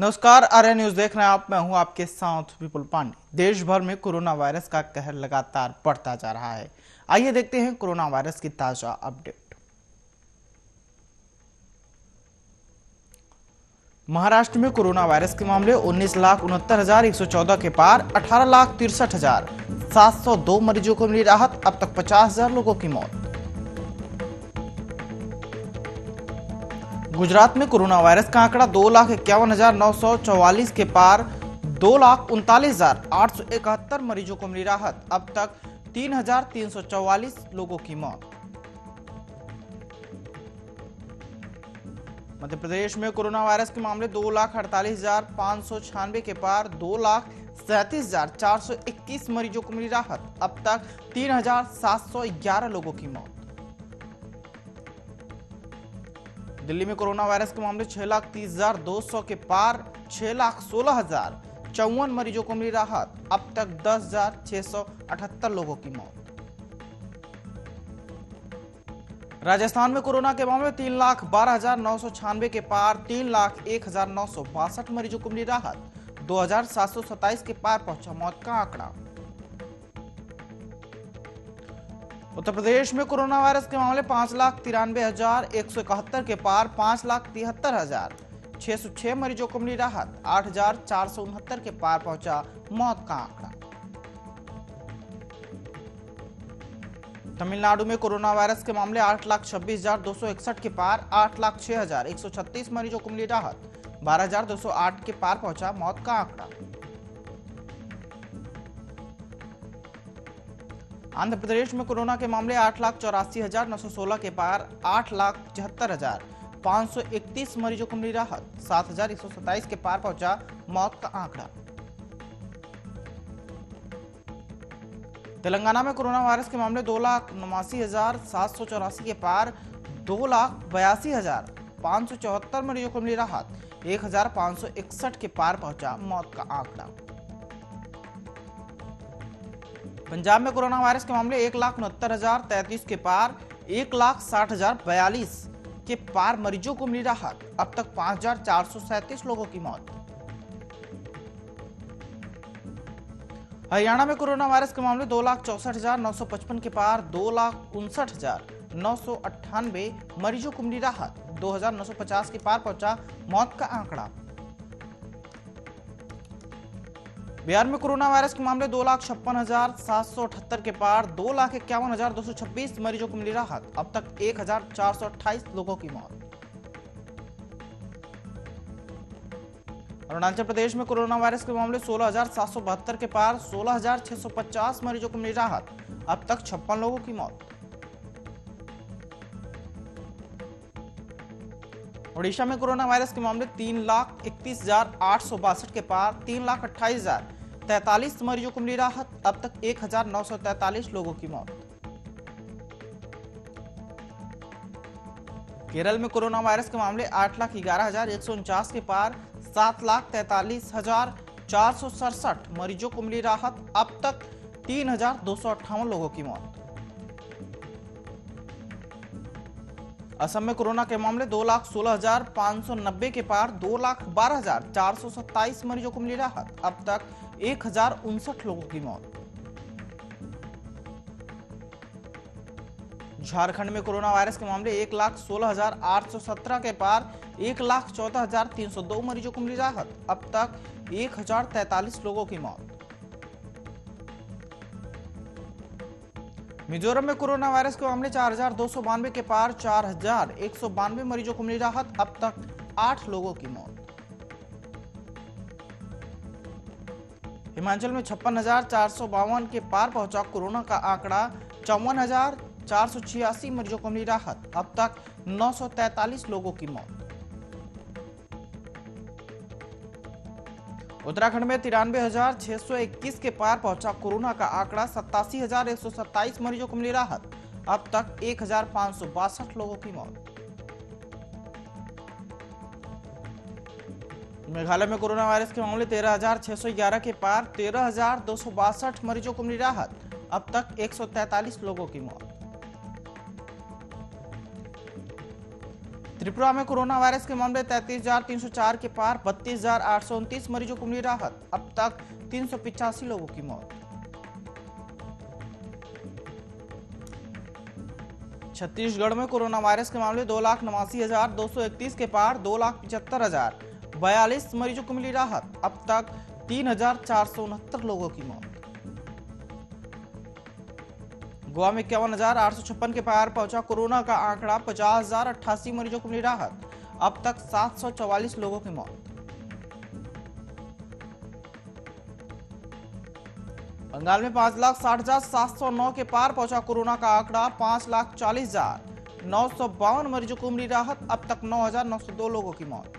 नमस्कार, आर्या न्यूज देख रहे हैं आप। मैं हूं आपके साथ विपुल पांडे। देश भर में कोरोना वायरस का कहर लगातार बढ़ता जा रहा है। आइए देखते हैं कोरोना वायरस की ताजा अपडेट। महाराष्ट्र में कोरोना वायरस के मामले 19,69,114 के पार, 18,63,702 मरीजों को मिली राहत। अब तक 50,000 लोगों की मौत। गुजरात में कोरोना वायरस का आंकड़ा 2,51,944 के पार, 2,39,871 मरीजों को मिली राहत। अब तक 3,344 लोगों की मौत। मध्य प्रदेश में कोरोना वायरस के मामले 2,48,596 के पार, 2,37,421 मरीजों को मिली राहत। अब तक 3,711 लोगों की मौत। दिल्ली में कोरोना वायरस के मामले 6,30,200 के पार, 6,16,054 मरीजों को मिली राहत। अब तक 10,678 लोगों की मौत। राजस्थान में कोरोना के मामले 3,12,996 के पार, 3,01,962 मरीजों को मिली राहत। 2,727 के पार पहुंचा मौत का आंकड़ा। उत्तर प्रदेश में कोरोना वायरस के मामले 5,93,171 के पार, 5,73,606 मरीजों को मिली राहत। 8,469 के पार पहुंचा मौत का आंकड़ा। तमिलनाडु में कोरोना वायरस के मामले 8,26,261 के पार, 8,06,136 मरीजों को मिली राहत। 12,208 के पार पहुंचा मौत का आंकड़ा। आंध्र प्रदेश में कोरोना के मामले 8,84,916 के पार, 8,74,531 मरीजों को मिली राहत। 7,127 के पार पहुंचा मौत का आंकड़ा। तेलंगाना में कोरोना वायरस के मामले 2,79,784 के पार, 2,82,574 मरीजों को मिली राहत। 1,561 के पार पहुंचा मौत का आंकड़ा। पंजाब में कोरोना वायरस के मामले 1,69,033 के पार, 1,60,042 के पार मरीजों को मिली राहत। अब तक 5,437 लोगों की मौत। हरियाणा में कोरोना वायरस के मामले 2,64,955 के पार, 2,59,998 मरीजों को मिली राहत। 2,950 के पार पहुंचा मौत का आंकड़ा। बिहार में कोरोना वायरस के मामले 2,56,778 के पार, 2,51,226 मरीजों को मिली राहत। अब तक 1,428 लोगों की मौत। अरुणाचल प्रदेश में कोरोना वायरस के मामले 16,772 के पार, 16,650 मरीजों को मिली राहत। अब तक 56 लोगों की मौत। ओडिशा में कोरोना वायरस के मामले 3,31,862 के पार, 3,28,043 मरीजों को मिली राहत। अब तक 1,943 लोगों की मौत। केरल में कोरोना वायरस के मामले 8,11,149 के पार, 7,43,467 मरीजों को मिली राहत। अब तक 3,258 लोगों की मौत। असम में कोरोना के मामले 2,16,590 के पार, 2,12,427 मरीजों को मिली राहत। अब तक 1,059 लोगों की मौत। झारखंड में कोरोना वायरस के मामले 1,16,817 के पार, 1,14,302 मरीजों को मिली राहत। अब तक 1,043 लोगों की मौत। मिजोरम में कोरोना वायरस के मामले 4,292 के पार, 4,192 मरीजों को मिली राहत। अब तक 8 लोगों की मौत। हिमाचल में 56,452 के पार पहुंचा कोरोना का आंकड़ा, 54,486 मरीजों को मिली राहत। अब तक 943 लोगों की मौत। उत्तराखंड में 93,621 के पार पहुंचा कोरोना का आंकड़ा, 87,127 मरीजों को मिली राहत। अब तक 1,562 लोगों की मौत। मेघालय में कोरोना वायरस के मामले 13,611 के पार, 13,262 मरीजों को मिली राहत। अब तक 143 लोगों की मौत। त्रिपुरा में कोरोना वायरस के मामले 33,304 के पार, 32,829 मरीजों को मिली राहत। अब तक 385 लोगों की मौत। छत्तीसगढ़ में कोरोना वायरस के मामले 2,89,231 के पार, 2,75,042 मरीजों को मिली राहत। अब तक 3,469 लोगों की मौत। गोवा में 51,856 के पार पहुंचा कोरोना का आंकड़ा, 50,088 मरीजों को मिली राहत। अब तक 744 लोगों की मौत। बंगाल में 5,60,709 के पार पहुंचा कोरोना का आंकड़ा, 5,40,952 मरीजों को मिली राहत। अब तक 9,902 लोगों की मौत।